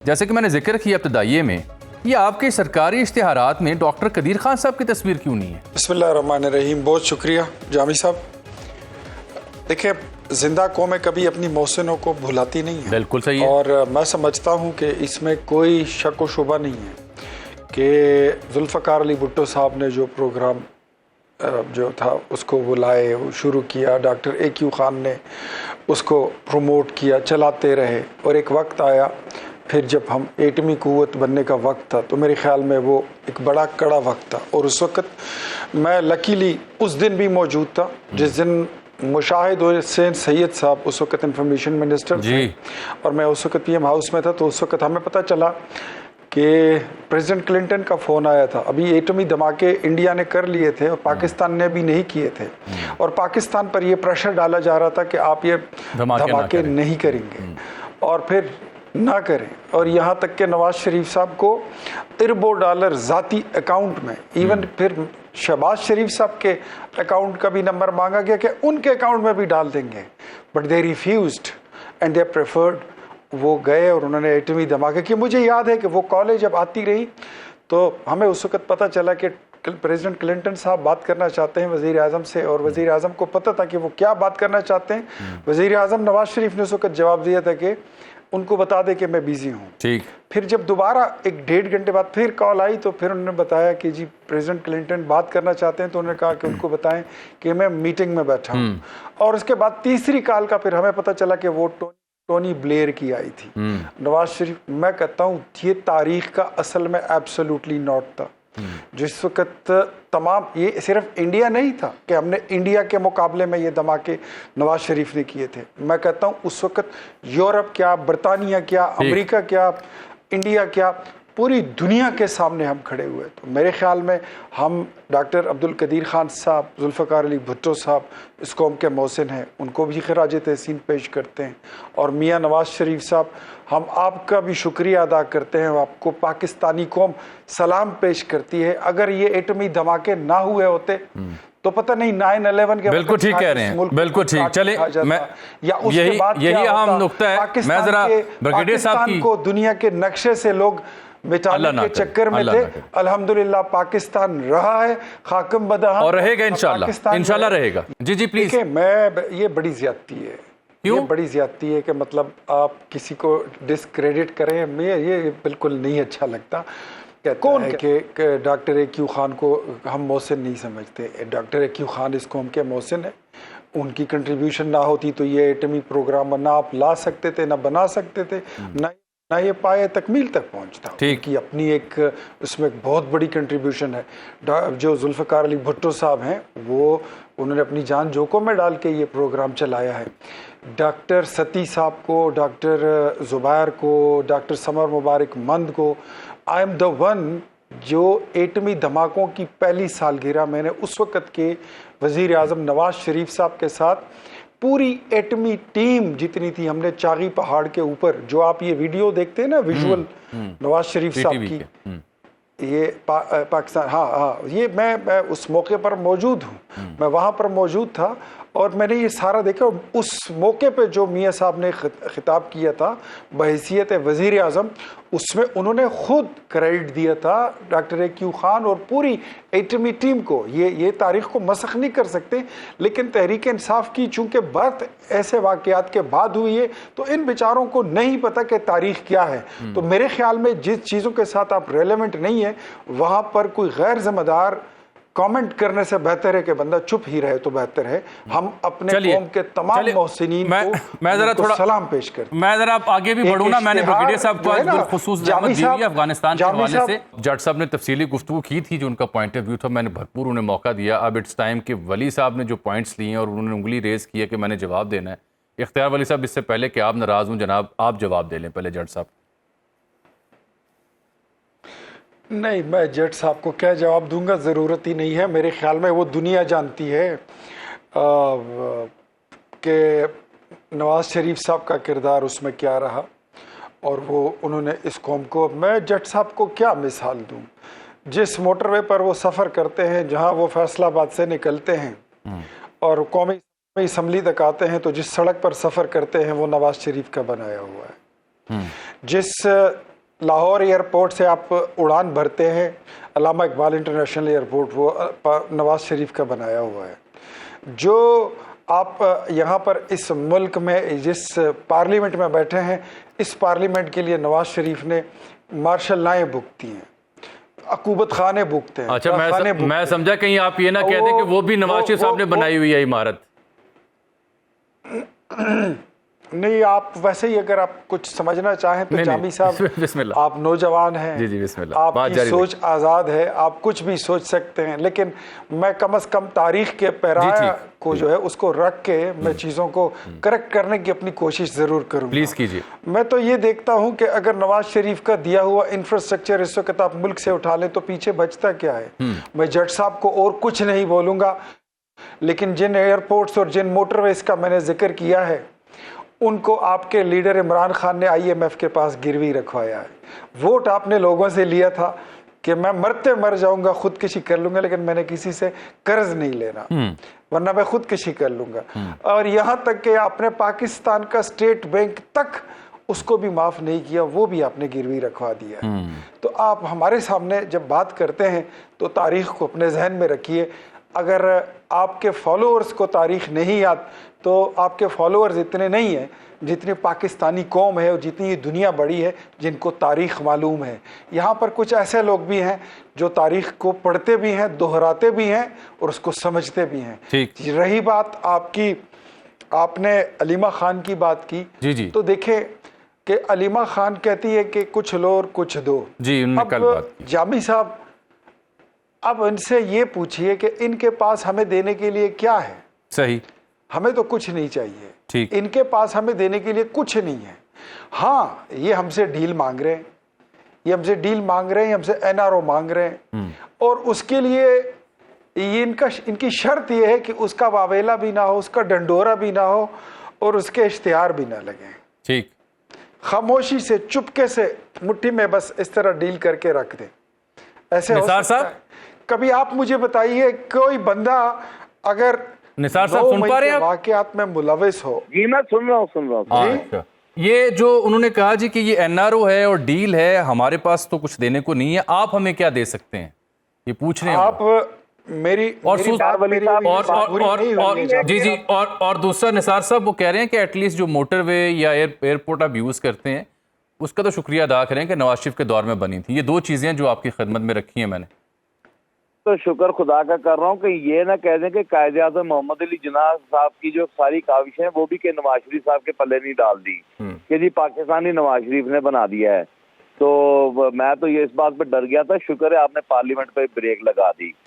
जैसे कि मैंने जिक्र किया इब्तदाइये में, ये आपके सरकारी इश्तिहारात में डॉक्टर कदीर खान साहब की तस्वीर क्यों नहीं है? बिस्मिल्लाहिर्रहमानिर्रहीम। बहुत शुक्रिया जामी साहब। देखिए, जिंदा कौमें कभी अपनी मोहसिनों को भुलाती नहीं है। बिल्कुल सही है। और मैं समझता हूँ कि इसमें कोई शक व शुबा नहीं है कि जुल्फ़कार अली भुट्टो साहब ने जो प्रोग्राम जो था उसको बुलाए, शुरू किया, डॉक्टर AQ खान ने उसको प्रमोट किया, चलाते रहे। और एक वक्त आया फिर जब हम एटमी क़ुव्वत बनने का वक्त था, तो मेरे ख़्याल में वो एक बड़ा कड़ा वक्त था। और उस वक्त मैं लकीली उस दिन भी मौजूद था जिस दिन मुशाहिद हुसैन सैयद साहब उस वक्त इंफॉर्मेशन मिनिस्टर थे और मैं उस वक्त PM हाउस में था। तो उस वक्त हमें पता चला कि प्रेसिडेंट क्लिंटन का फ़ोन आया था। अभी एटमी धमाके इंडिया ने कर लिए थे और पाकिस्तान ने भी नहीं किए थे, और पाकिस्तान पर यह प्रेशर डाला जा रहा था कि आप ये धमाके नहीं करेंगे और फिर ना करें। और यहाँ तक कि नवाज शरीफ साहब को $1 अरब ज़ाती अकाउंट में, इवन फिर शहबाज शरीफ साहब के अकाउंट का भी नंबर मांगा गया कि उनके अकाउंट में भी डाल देंगे, but they refused and they preferred. वो गए और उन्होंने एटमी धमाके किए। मुझे याद है कि वो कॉलेज जब आती रही तो हमें उस वक्त पता चला कि प्रेसिडेंट क्लिंटन साहब बात करना चाहते हैं वज़ीर आज़म से, और वज़ीर आज़म को पता था कि वो क्या बात करना चाहते हैं। वज़ीर आज़म नवाज शरीफ ने उस वक्त जवाब दिया था कि उनको बता दे कि मैं बिजी हूँ। ठीक। फिर जब दोबारा 1-1.5 घंटे बाद फिर कॉल आई तो फिर उन्होंने बताया कि जी प्रेसिडेंट क्लिंटन बात करना चाहते हैं, तो उन्होंने कहा कि उनको बताएं कि मैं मीटिंग में बैठा हूँ। और उसके बाद तीसरी कॉल का फिर हमें पता चला कि वो टोनी ब्लेयर की आई थी। नवाज शरीफ, मैं कहता हूँ ये तारीख का असल में एब्सोल्युटली नॉट था। जिस वक्त तमाम, ये सिर्फ इंडिया नहीं था कि हमने इंडिया के मुकाबले में ये धमाके नवाज शरीफ ने किए थे। मैं कहता हूँ उस वक्त यूरोप क्या, बरतानिया क्या, अमेरिका क्या, इंडिया क्या, पूरी दुनिया के सामने हम खड़े हुए। तो मेरे ख्याल में हम डॉक्टर अब्दुल कदीर खान साहब, जुल्फ़कार अली भुट्टो साहब इस कौम के मोहसिन हैं, उनको भी खराज तहसीन पेश करते हैं। और मियाँ नवाज शरीफ साहब, हम आपका भी शुक्रिया अदा करते हैं, आपको पाकिस्तानी कौम सलाम पेश करती है। अगर ये एटमी धमाके ना हुए होते तो पता नहीं 9/11 के बिल्कुल ठीक कह रहे हैं, बिल्कुल ठीक। चले, मैं या उसके बाद यही अहम नुक्ता है। मैं जरा ब्रिगेडियर साहब की को दुनिया के नक्शे से लोग मिटाने के चक्कर में थे। अल्हम्दुलिल्लाह पाकिस्तान रहा है, खाकम बदहा और रहेगा इंशाल्लाह रहेगा। जी प्लीज। मैं, ये बड़ी ज्यादती है। ये बड़ी ज्यादती है कि मतलब आप किसी को डिस्क्रेडिट करें, मैं ये बिल्कुल नहीं अच्छा लगता। कौन है कि डॉक्टर AQ खान को हम मोहसिन नहीं समझते? डॉक्टर AQ खान इस कौम के मोहसिन है। उनकी कंट्रीब्यूशन ना होती तो ये एटमी प्रोग्राम ना आप ला सकते थे, ना बना सकते थे, ना ये पाए तकमील तक पहुंचता। कि अपनी एक उसमें एक बहुत बड़ी कंट्रीब्यूशन है। जो जुल्फ़कार अली भुट्टो साहब हैं, वो उन्होंने अपनी जान जोखों में डाल के ये प्रोग्राम चलाया है। डॉक्टर सती साहब को, डॉक्टर ज़ुबैर को, डॉक्टर समर मुबारक मंद को, आई एम द वन जो एटमी धमाकों की पहली सालगिरह मैंने उस वक़्त के वज़ीर आज़म नवाज शरीफ साहब के साथ पूरी एटमी टीम जितनी थी, हमने चागी पहाड़ के ऊपर, जो आप ये वीडियो देखते हैं ना विजुअल नवाज शरीफ साहब की, ये पाकिस्तान, हाँ, ये मैं उस मौके पर मौजूद हूँ, मैं वहाँ पर मौजूद था और मैंने ये सारा देखा। उस मौके पे जो मियाँ साहब ने खिताब किया था बहैसियत वज़ीर आज़म, उसमें उन्होंने खुद क्रेडिट दिया था डॉक्टर AQ खान और पूरी एटमी टीम को। ये तारीख़ को मसख नहीं कर सकते, लेकिन तहरीक इंसाफ की चूँकि बात ऐसे वाक़यात के बाद हुई है तो इन बेचारों को नहीं पता कि तारीख़ क्या है। तो मेरे ख्याल में जिस चीज़ों के साथ आप रेलेवेंट नहीं है, वहाँ पर कोई गैर ज़िम्मेदार कमेंट करने से बेहतर है कि बंदा चुप ही रहे तो बेहतर है। हम अपने कौम के तमाम मोहसिनीन को मैं जरा थोड़ा सलाम पेश कर, मैं जरा आगे भी बढ़ूँ ना। मैंने ब्रिगेडियर साहब को आज खुसूस रहमत दी है अफगानिस्तान के हवाले से। जज साहब ने तफसीली गुफ्तगू की थी, जो उनका पॉइंट ऑफ व्यू था, मैंने भरपूर उन्हें मौका दिया। अब इट्स टाइम कि वली साहब ने जो पॉइंट्स लिए हैं और उन्होंने उंगली रेज की है कि मैंने जवाब देना है। इख्तियार वली साहब, इससे पहले कि आप नाराज हूँ जनाब, आप जवाब दे लें पहले जज साहब। नहीं, मैं जज साहब को क्या जवाब दूंगा, ज़रूरत ही नहीं है। मेरे ख्याल में वो दुनिया जानती है कि नवाज शरीफ साहब का किरदार उसमें क्या रहा और वो उन्होंने इस कौम को, मैं जज साहब को क्या मिसाल दूं। जिस मोटरवे पर वो सफ़र करते हैं, जहां वो फैसलाबाद से निकलते हैं और कौमी असम्बली तक आते हैं, तो जिस सड़क पर सफ़र करते हैं वो नवाज शरीफ का बनाया हुआ है। जिस लाहौर एयरपोर्ट से आप उड़ान भरते हैं, अल्लामा इकबाल इंटरनेशनल एयरपोर्ट वो नवाज़ शरीफ का बनाया हुआ है। जो आप यहाँ पर इस मुल्क में जिस पार्लियामेंट में बैठे हैं, इस पार्लियामेंट के लिए नवाज़ शरीफ ने मार्शल लाएँ भुगती हैं, अकूबत खाने भुगते हैं। अच्छा, मैं समझा कहीं आप ये ना कहते हैं कि वो भी नवाज शरीफ साहब ने बनाई हुई है इमारत। नहीं, आप वैसे ही अगर आप कुछ समझना चाहें तो जामी साहब आप नौजवान हैं, जी जी बिस्मिल्लाह, आपकी सोच आज़ाद है, आप कुछ भी सोच सकते हैं, लेकिन मैं कम से कम तारीख के पैराया को जो है उसको रख के मैं चीज़ों को करेक्ट करने की अपनी कोशिश ज़रूर करूँगा। प्लीज़ कीजिए। मैं तो ये देखता हूँ कि अगर नवाज शरीफ का दिया हुआ इंफ्रास्ट्रक्चर इस वक्त आप मुल्क से उठा लें तो पीछे बचता क्या है। मैं जट साहब को और कुछ नहीं बोलूँगा, लेकिन जिन एयरपोर्ट्स और जिन मोटरवेज का मैंने जिक्र किया है उनको आपके लीडर इमरान खान ने IMF के पास गिरवी रखवाया है। वोट आपने लोगों से लिया था कि मैं मरते मर जाऊंगा, खुदकुशी कर लूंगा, लेकिन मैंने किसी से कर्ज नहीं लेना, वरना मैं खुदकुशी कर लूंगा। और यहां तक कि आपने पाकिस्तान का स्टेट बैंक तक उसको भी माफ नहीं किया, वो भी आपने गिरवी रखवा दिया है। तो आप हमारे सामने जब बात करते हैं तो तारीख को अपने जहन में रखिए। अगर आपके फॉलोअर्स को तारीख नहीं याद तो आपके फॉलोअर्स इतने नहीं हैं जितनी पाकिस्तानी कौम है और जितनी ये दुनिया बड़ी है जिनको तारीख मालूम है। यहाँ पर कुछ ऐसे लोग भी हैं जो तारीख को पढ़ते भी हैं, दोहराते भी हैं और उसको समझते भी हैं। रही बात आपकी, आपने अलीमा खान की बात की, जी। तो देखें कि अलीमा खान कहती है कि कुछ लो और कुछ दो। जी, अब जामी साहब, अब इनसे ये पूछिए कि इनके पास हमें देने के लिए क्या है। सही, हमें तो कुछ नहीं चाहिए, ठीक, इनके पास हमें देने के लिए कुछ नहीं है। हाँ, ये हमसे डील मांग रहे हैं, ये हमसे डील मांग रहे हैं, हमसे NRO मांग रहे हैं, और उसके लिए ये इनकी शर्त ये है कि उसका वावेला भी ना हो, उसका डंडोरा भी ना हो और उसके इश्तिहार भी ना लगे। ठीक, खामोशी से चुपके से मुट्ठी में बस इस तरह डील करके रख दे। ऐसे निसार साहब, कभी आप मुझे बताइए कोई बंदा अगर निसार साहब सुन पा रहे हैं वाकयात में मुलविस हो। जी मैं सुन रहा हूँ। अच्छा, ये जो उन्होंने कहा जी कि ये NRO है और डील है, हमारे पास तो कुछ देने को नहीं है, आप हमें क्या दे सकते हैं, ये पूछ रहे हैं आप मेरी और दूसरा निसार साहब वो कह रहे हैं कि एटलीस्ट जो मोटरवे या एयरपोर्ट आप यूज करते हैं उसका तो शुक्रिया अदा करें कि नवाज शरीफ के दौर में बनी थी। ये दो चीजें जो आपकी खिदमत में रखी हैं मैंने, तो शुक्र खुदा का कर रहा हूँ कि ये ना कह दें कि कायदे-आज़म मोहम्मद अली जिन्ना साहब की जो सारी काविशें हैं वो भी के नवाज शरीफ साहब के पल्ले नहीं डाल दी कि जी पाकिस्तानी नवाज शरीफ ने बना दिया है। तो मैं तो ये इस बात पर डर गया था, शुक्र है आपने पार्लियामेंट पे ब्रेक लगा दी।